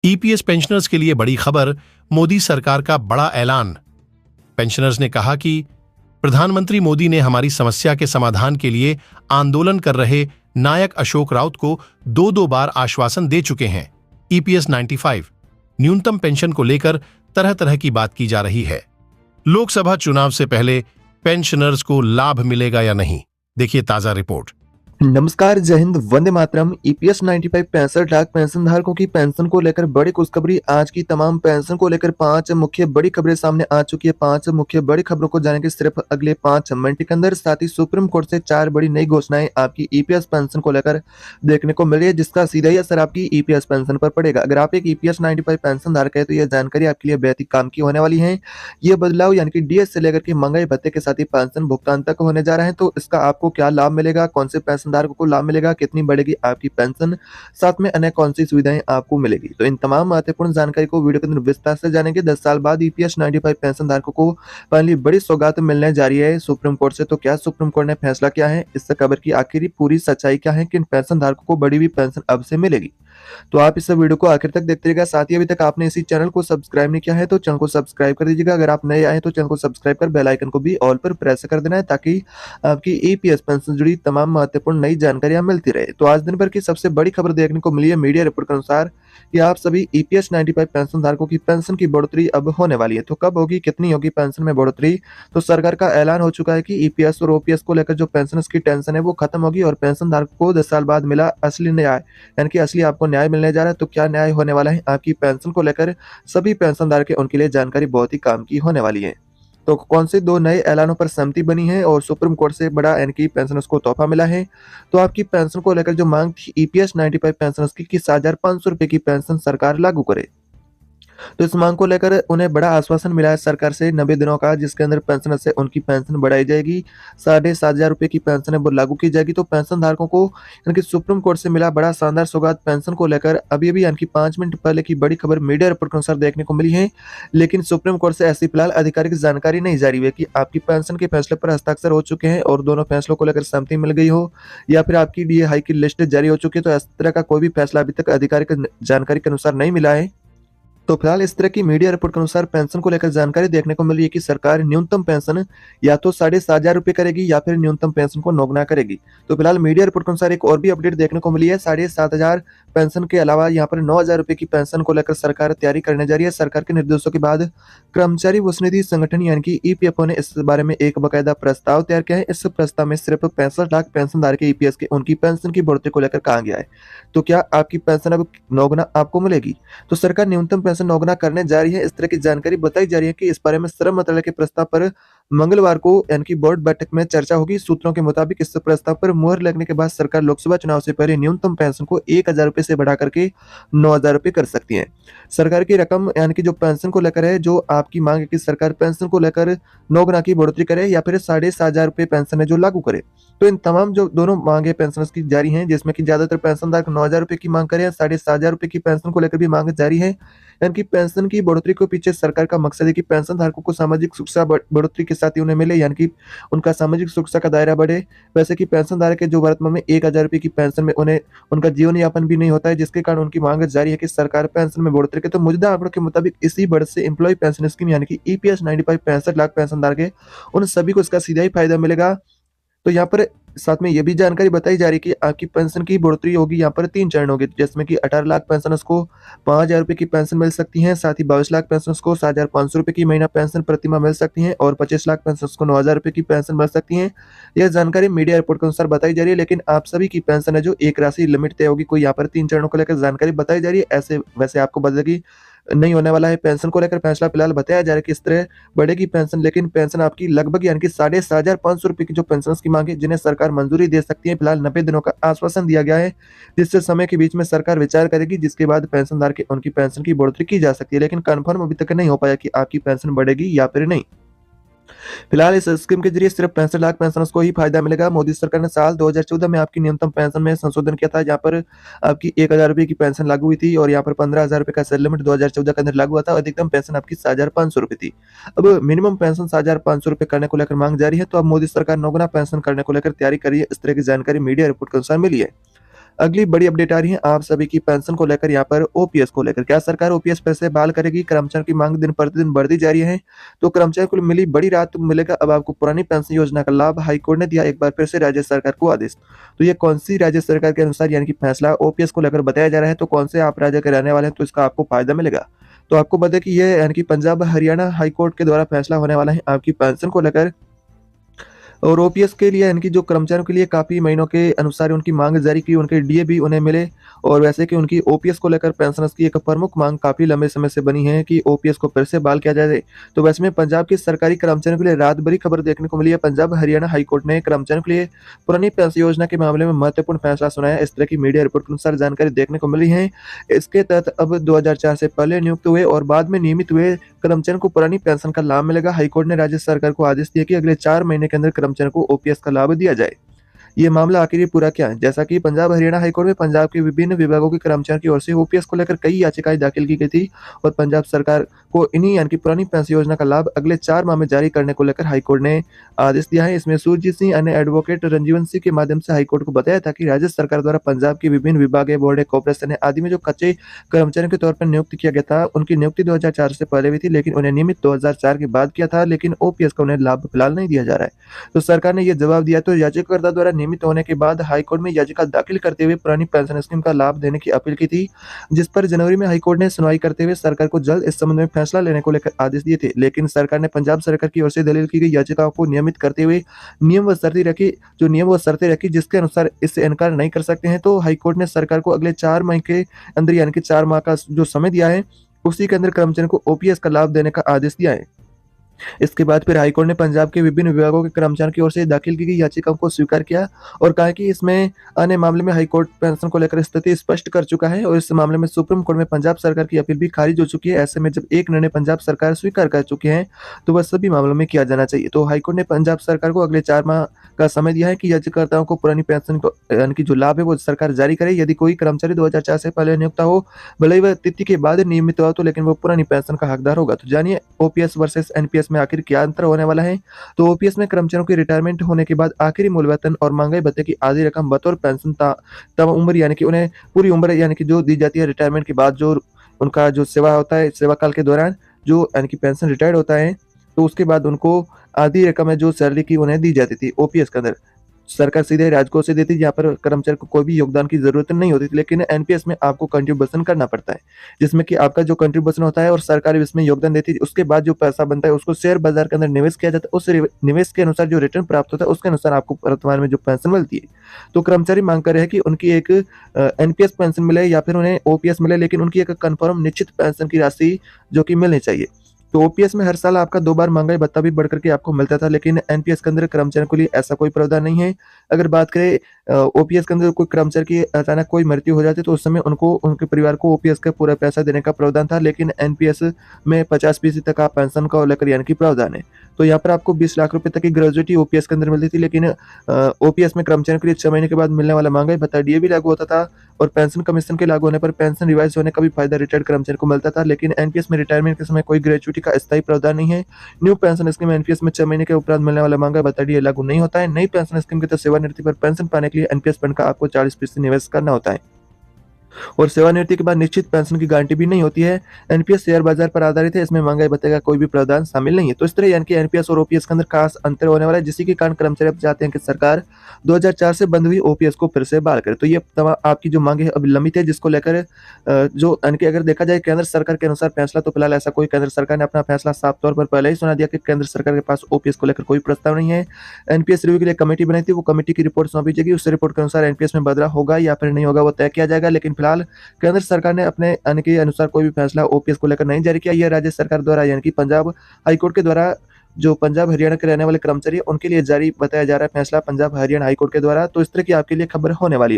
EPS pensioners के लिए बड़ी खबर, मोदी सरकार का बड़ा ऐलान। पेंशनर्स ने कहा कि प्रधानमंत्री मोदी ने हमारी समस्या के समाधान के लिए आंदोलन कर रहे नायक अशोक राउत को दो बार आश्वासन दे चुके हैं। ईपीएस 95 न्यूनतम पेंशन को लेकर तरह तरह की बात की जा रही है। लोकसभा चुनाव से पहले पेंशनर्स को लाभ मिलेगा या नहीं, देखिए ताजा रिपोर्ट। नमस्कार, जय हिंद, वंदे मातरम। ईपीएस 95 65 लाख पेंशन धारकों की पेंशन को लेकर बड़ी खुशखबरी। आज की तमाम पेंशन को लेकर 5 मुख्य बड़ी खबरें सामने आ चुकी है। 5 मुख्य बड़ी खबरों को जानेंगे सिर्फ अगले 5 मिनट के अंदर। साथ ही सुप्रीम कोर्ट से 4 बड़ी नई घोषणाएं आपकी ईपीएस पेंशन को लेकर देखने को मिली है, जिसका सीधा ही असर आपकी ईपीएस पेंशन पर पड़ेगा। अगर आप एक ईपीएस 95 पेंशन धारक है तो यह जानकारी आपके लिए बेहद ही काम की होने वाली है। यह बदलाव यानी कि डीएस से लेकर के महंगाई भत्ते के साथ ही पेंशन भुगतान तक होने जा रहा है। तो इसका आपको क्या लाभ मिलेगा, कौन से पेंशन धारकों को लाभ मिलेगा, कितनी बढ़ेगी आपकी पेंशन, साथ में अन्य कौन सी सुविधाएं आपको मिलेगी, तो इन तमाम महत्वपूर्ण जानकारी को वीडियो के अंदर विस्तार से जानेंगे। 10 साल बाद ईपीएस 95 पेंशन धारकों को पहली बड़ी सौगात मिलने जा रही है सुप्रीम कोर्ट से। तो क्या सुप्रीम कोर्ट ने फैसला किया है, इस खबर की आखिरी पूरी सच्चाई क्या है, किन पेंशन धारकों को बढ़ी हुई पेंशन अब से मिलेगी, तो आप इस वीडियो को आखिर तक देखते रहिएगा। साथ ही अभी तक आपने इसी चैनल को सब्सक्राइब नहीं किया है तो चैनल को सब्सक्राइब कर दीजिएगा। अगर आप नए आए तो चैनल को सब्सक्राइब कर बेल आइकन को भी ऑल पर प्रेस कर देना है, ताकि आपकी ईपीएस पेंशन से जुड़ी तमाम महत्वपूर्ण नई जानकारियां मिलती रहे। तो आज दिन भर की सबसे बड़ी खबर देखने को मिली है मीडिया रिपोर्ट के अनुसार कि आप सभी ईपीएस 95 पेंशन धारकों की पेंशन की बढ़ोतरी अब होने वाली है। तो कब होगी, कितनी होगी पेंशन में बढ़ोतरी, तो सरकार का ऐलान हो चुका है कि ईपीएस और ओपीएस को लेकर जो पेंशनर्स की टेंशन है वो खत्म होगी और पेंशन धारकों को 10 साल बाद मिला असली न्याय, यानी कि असली आपको न्याय मिलने जा रहा है। तो क्या न्याय होने वाला है आपकी पेंशन को लेकर, सभी पेंशन धारक उनके लिए जानकारी बहुत ही काम की होने वाली है। तो कौन से 2 नए ऐलानों पर सहमति बनी है और सुप्रीम कोर्ट से बड़ा यानी कि पेंशनर्स को तोहफा मिला है। तो आपकी पेंशन को लेकर जो मांग थी ईपीएस 95 पेंशनर्स की 7,500 रुपए की पेंशन सरकार लागू करे, तो इस मांग को लेकर उन्हें बड़ा आश्वासन मिला है सरकार से 90 दिनों का, जिसके अंदर पेंशनर से उनकी पेंशन बढ़ाई जाएगी। 7,500 रुपए की पेंशन है वो लागू की जाएगी। तो पेंशन धारकों को यानी कि सुप्रीम कोर्ट से मिला बड़ा शानदार सौगात पेंशन को लेकर अभी यानी कि 5 मिनट पहले की बड़ी खबर मीडिया रिपोर्ट के अनुसार देखने को मिली है। लेकिन सुप्रीम कोर्ट से ऐसी फिलहाल आधिकारिक जानकारी नहीं जारी हुई है कि आपकी पेंशन के फैसले पर हस्ताक्षर हो चुके हैं और दोनों फैसलों को लेकर सहमति मिल गई हो, या फिर आपकी डीए हाई की लिस्ट जारी हो चुकी है। तो इस तरह का कोई भी फैसला अभी तक आधिकारिक जानकारी के अनुसार नहीं मिला है। तो फिलहाल इस तरह की मीडिया रिपोर्ट के अनुसार पेंशन को लेकर जानकारी देखने को मिली है कि सरकार न्यूनतम पेंशन या तो 7,500 रुपए करेगी या फिर न्यूनतम पेंशन को नौगुना करेगी। तो फिलहाल मीडिया रिपोर्ट के अनुसार एक और भी अपडेट देखने को मिली है। 7,500 पेंशन के अलावा यहाँ पर 9,000 रुपए की पेंशन को लेकर सरकार तैयारी करने जा रही है। सरकार के निर्देशों के बाद कर्मचारी भविष्य संगठन यानी कि ईपीएफओ ने इस बारे में एक बाकायदा प्रस्ताव तैयार किया है। इस प्रस्ताव में सिर्फ 65 लाख पेंशन धारक ईपीएस के उनकी पेंशन की बढ़ोतरी को लेकर कहा गया है। तो क्या आपकी पेंशन अब नौगुना आपको मिलेगी, तो सरकार न्यूनतम पेंशन नौगुना करने जा रही है, इस तरह की जानकारी बताई जा रही है कि इस बारे में श्रम मंत्रालय के प्रस्ताव पर मंगलवार को यानी कि बोर्ड बैठक में चर्चा होगी। सूत्रों के मुताबिक इस प्रस्ताव पर मुहर लगने के बाद सरकार लोकसभा चुनाव से पहले न्यूनतम पेंशन को 1,000 रुपए से बढ़ा करके 9,000 रुपए कर सकती है। सरकार की रकम यानी कि जो पेंशन को लेकर है, जो आपकी मांग है कि सरकार पेंशन को लेकर 9 गुना की बढ़ोतरी करे या फिर 7,500 रुपए पेंशन है जो लागू करे। तो इन तमाम जो दोनों मांगे पेंशनर्स की जारी हैं, जिसमें कि ज्यादातर पेंशनधारक 9,000 रुपए की मांग करे, 7,500 रुपए की पेंशन को लेकर भी मांग जारी है। यानी कि पेंशन की बढ़ोतरी के पीछे सरकार का मकसद है कि पेंशन धारकों को सामाजिक सुरक्षा बढ़ोतरी के साथ ही उन्हें मिले, यानी कि उनका सामाजिक सुरक्षा का दायरा बढ़े। वैसे कि पेंशन धारक है जो वर्तमान में 1,000 रुपए की पेंशन में उन्हें उनका जीवन यापन भी नहीं होता है, जिसके कारण उनकी मांग जारी है कि सरकार पेंशन में बढ़ोतरी करे। तो मौजूदा आंकड़ों के मुताबिक इसी बढ़त से एम्प्लॉय पेंशन स्कीम यानी कि ईपीएस 95 65 लाख पेंशन धारक है, उन सभी को इसका सीधा ही फायदा मिलेगा। तो यहाँ पर साथ में ये भी जानकारी बताई जा रही है कि आपकी पेंशन की बढ़ोतरी होगी यहाँ पर 3 चरण होंगे, जिसमें कि 18 लाख पेंशनर्स को 5,000 रुपए की पेंशन मिल सकती है। साथ ही 22 लाख पेंशनर्स को 7,500 रुपए की महीना पेंशन प्रतिमाह मिल सकती है और 25 लाख पेंशनर्स को 9,000 रुपए की पेंशन मिल सकती है। यह जानकारी मीडिया रिपोर्ट के अनुसार बताई जा रही है। लेकिन आप सभी की पेंशन है जो एक राशि लिमिट तय होगी, कोई यहाँ पर 3 चरणों को लेकर जानकारी बताई जा रही है। ऐसे वैसे आपको बदलेगी नहीं होने वाला है। पेंशन को लेकर फैसला फिलहाल बताया जा रहा है कि इस तरह बढ़ेगी पेंशन, लेकिन पेंशन आपकी लगभग यानी कि 7,500 रुपए की जो पेंशन की मांग है, जिन्हें सरकार मंजूरी दे सकती है, फिलहाल 90 दिनों का आश्वासन दिया गया है, जिससे समय के बीच में सरकार विचार करेगी, जिसके बाद पेंशनधारक की उनकी पेंशन की बढ़ोतरी की जा सकती है। लेकिन कंफर्म अभी तक नहीं हो पाया कि आपकी पेंशन बढ़ेगी या फिर नहीं। फिलहाल इस स्कीम के जरिए सिर्फ 65 लाख पेंशनर्स को ही फायदा मिलेगा। मोदी सरकार ने साल 2014 में आपकी न्यूनतम पेंशन में संशोधन किया था, जहां पर आपकी 1,000 रुपए की पेंशन लागू हुई थी और यहाँ पर 15,000 रुपए का सेल लिमिट 2014 के अंदर लागू हुआ था। अधिकतम पेंशन आपकी 7,500 रुपए थी। अब मिनिमम पेंशन 7,500 रुपए करने को लेकर मांग जारी है। तो अब मोदी सरकार 9 गुना पेंशन करने को लेकर तैयारी कर रही है, इस तरह की जानकारी मीडिया रिपोर्ट के अनुसार मिली है। अगली बड़ी अपडेट आ रही है आप सभी की पेंशन को लेकर यहाँ पर ओपीएस को लेकर। क्या सरकार ओपीएस फिर से बहाल करेगी? कर्मचारियों की मांग दिन प्रतिदिन बढ़ती जा रही है। तो कर्मचारियों को मिली बड़ी राहत, तो मिलेगा अब आपको पुरानी पेंशन योजना का लाभ। हाईकोर्ट ने दिया एक बार फिर से राज्य सरकार को आदेश। तो ये कौन सी राज्य सरकार के अनुसार यानी कि फैसला ओपीएस को लेकर बताया जा रहा है, तो कौन से आप राज्य के रहने वाले हैं तो इसका आपको फायदा मिलेगा। तो आपको बता दें कि ये यानी कि पंजाब हरियाणा हाईकोर्ट के द्वारा फैसला होने वाला है आपकी पेंशन को लेकर। और ओपीएस के लिए यानी कि जो कर्मचारियों के लिए काफ़ी महीनों के अनुसार उनकी मांग जारी की, उनके डीए भी उन्हें मिले। और वैसे कि उनकी ओपीएस को लेकर पेंशनर्स की एक प्रमुख मांग काफ़ी लंबे समय से बनी है कि ओपीएस को फिर से बहाल किया जाए। तो वैसे में पंजाब के सरकारी कर्मचारियों के लिए राहत भरी खबर देखने को मिली है। पंजाब हरियाणा हाईकोर्ट ने कर्मचारियों के लिए पुरानी पेंशन योजना के मामले में महत्वपूर्ण फैसला सुनाया। इस तरह की मीडिया रिपोर्ट के अनुसार जानकारी देखने को मिली है। इसके तहत अब 2004 से पहले नियुक्त हुए और बाद में नियमित हुए कर्मचारियों को पुरानी पेंशन का लाभ मिलेगा। हाईकोर्ट ने राज्य सरकार को आदेश दिया कि अगले 4 महीने के अंदर कर्मचारियों को ओपीएस का लाभ दिया जाए। ये मामला आखिर ये पूरा क्या है? जैसा कि पंजाब हरियाणा हाईकोर्ट में पंजाब के विभिन्न विभागों के कर्मचारियों की ओर से ओपीएस को लेकर कई याचिकाएं दाखिल की गई थी और पंजाब सरकार को इन्हीं यानी कि पुरानी पेंशन योजना का लाभ अगले 4 माह में जारी करने को लेकर हाईकोर्ट ने आदेश दिया है। इसमें सुरजीत सिंह अन्य एडवोकेट रंजीवन सिंह के माध्यम से हाईकोर्ट को बताया था कि राज्य सरकार द्वारा पंजाब के विभिन्न विभाग, बोर्ड, कॉर्पोरेशन आदि में जो कच्चे कर्मचारियों के तौर पर नियुक्त किया गया था, उनकी नियुक्ति 2004 से पहले भी थी, लेकिन उन्हें नियमित 2004 के बाद किया था, लेकिन ओपीएस का उन्हें लाभ फिलहाल नहीं दिया जा रहा है। तो सरकार ने यह जवाब दिया। तो याचिकाकर्ता द्वारा नियमित होने के बाद हाईकोर्ट में याचिका दाखिल करते हुए पुरानी पेंशन स्कीम का लाभ देने की अपील की थी, जिस पर जनवरी में हाईकोर्ट ने सुनवाई करते हुए सरकार को जल्द इस संबंध में फैसला लेने को लेकर आदेश दिए थे। लेकिन सरकार ने पंजाब सरकार की ओर से दलील की गई याचिकाओं को नियमित करते हुए नियम व शर्तें रखी जिसके अनुसार इससे इनकार नहीं कर सकते हैं। तो हाईकोर्ट ने सरकार को अगले 4 माह के अंदर यानी कि 4 माह का जो समय दिया है, उसी के अंदर कर्मचारियों को ओपीएस का लाभ देने का आदेश दिया है। इसके बाद फिर हाईकोर्ट ने पंजाब के विभिन्न विभागों के कर्मचारियों की ओर से दाखिल की गई याचिकाओं को स्वीकार किया और कहा कि इसमें अन्य मामले में हाईकोर्ट पेंशन को लेकर स्थिति स्पष्ट कर चुका है और इस मामले में सुप्रीम कोर्ट में पंजाब सरकार की अपील भी खारिज हो चुकी है। ऐसे में जब एक निर्णय पंजाब सरकार स्वीकार कर चुकी है, तो वह सभी मामलों में किया जाना चाहिए। तो हाईकोर्ट ने पंजाब सरकार को अगले 4 माह का समय दिया है कि याचिकाकर्ताओं को पुरानी पेंशन को यानी कि जो लाभ है वो सरकार जारी करे। यदि कोई कर्मचारी 2004 से पहले नियुक्त हो, भले ही वह तिथि के बाद नियमित हुआ, तो लेकिन वो पुरानी पेंशन का हकदार होगा। तो जानिए ओपीएस वर्सेस एनपीएस में आखिर क्या अंतर होने वाला है। तो ओपीएस में कर्मचारियों की रिटायरमेंट होने के बाद आखिरी मूल वेतन और महंगाई भत्ते की आधी रकम बतौर पेंशन तब उम्र यानी कि उन्हें पूरी उम्र यानी कि जो दी जाती है रिटायरमेंट के बाद, जो उनका जो सेवा होता है, सेवा काल के दौरान जो यानी कि पेंशन रिटायर्ड होता है, तो उसके बाद उनको आधी रकम है जो सैलरी की उन्हें दी जाती थी ओपीएस के अंदर। सरकार सीधे राजकोष से देती है, जहाँ पर कर्मचारी को कोई भी योगदान की जरूरत नहीं होती थी। लेकिन एनपीएस में आपको कंट्रीब्यूशन करना पड़ता है, जिसमें कि आपका जो कंट्रीब्यूशन होता है और सरकार इसमें योगदान देती है, उसके बाद जो पैसा बनता है उसको शेयर बाजार के अंदर निवेश किया जाता है। उस निवेश के अनुसार जो रिटर्न प्राप्त होता है उसके अनुसार आपको वर्तमान में जो पेंशन मिलती है। तो कर्मचारी मांग कर रहे हैं कि उनकी एक एनपीएस पेंशन मिले या फिर उन्हें ओपीएस मिले, लेकिन उनकी एक कन्फर्म निश्चित पेंशन की राशि जो कि मिलनी चाहिए। तो ओपीएस में हर साल आपका 2 बार महंगाई भत्ता भी बढ़ करके आपको मिलता था, लेकिन एनपीएस के अंदर कर्मचारियों के लिए ऐसा कोई प्रावधान नहीं है। अगर बात करें ओपीएस के अंदर कोई कर्मचारी की अचानक कोई मृत्यु हो जाती है, तो उस समय उनको उनके परिवार को ओपीएस का पूरा पैसा देने का प्रावधान था, लेकिन एनपीएस में 50% तक आप पेंशन का लेकर यानी कि प्रावधान है। तो यहाँ पर आपको 20 लाख रुपए तक की ग्रेजुएटी ओपीएस के अंदर मिलती थी, लेकिन ओपीएस में कर्मचारियों के लिए 6 महीने के बाद मिलने वाला महंगाई भत्ता डीए भी लागू होता था और पेंशन कमीशन के लागू होने पर पेंशन रिवाइज होने का भी फायदा रिटायर्ड कर्मचारी को मिलता था। लेकिन एनपीएस में रिटायरमेंट के समय कोई ग्रेजुएटी का स्थायी प्रावधान नहीं है। न्यू पेंशन स्कीम एनपीएस में 6 महीने के उपरांत मिलने वाला महंगाई भत्ता डीए लागू नहीं होता है। नई पेंशन स्कीम के तहत सेवानिवृत्ति पर पेंशन पाने के लिए एनपीएस फंड का आपको 40% निवेश करना होता है और सेवानिवृत्ति के बाद निश्चित पेंशन की गारंटी भी नहीं होती है। एनपीएस शेयर बाजार पर आधारित है, इसमें महंगाई भत्ते का कोई भी प्रावधान शामिल नहीं है। तो इस तरह यानी कि एनपीएस और ओपीएस के अंदर खास अंतर होने वाला है, जिसके के कारण कर्मचारी अब चाहते हैं कि सरकार 2004 से बंद हुई ओपीएस को फिर से बहाल करे। तो ये तमाम आपकी जो मांग है अब लंबित है, जिसको लेकर जो यानी कि अगर देखा जाए केंद्र सरकार के अनुसार फैसला, तो फिलहाल ऐसा कोई केंद्र सरकार ने अपना फैसला साफ तौर पर पहले ही सुना दिया कि केंद्र सरकार के पास ओपीएस को लेकर कोई प्रस्ताव नहीं है। एनपीएस रिव्यू के लिए कमेटी बनाई थी, वो कमेटी की रिपोर्ट सौंपी जाएगी। उस रिपोर्ट के अनुसार एनपीएस में बदलाव होगा या फिर नहीं होगा वो तय किया जाएगा। लेकिन फिलहाल केंद्र सरकार ने अपने यानी कि अनुसार कोई भी फैसला ओपीएस को लेकर नहीं जारी किया। यह राज्य सरकार द्वारा यानी कि पंजाब हाईकोर्ट के द्वारा जो पंजाब हरियाणा के रहने वाले कर्मचारी उनके लिए जारी बताया जा रहा है फैसला पंजाब हरियाणा हाईकोर्ट के द्वारा। तो इस तरह की आपके लिए खबर होने वाली है।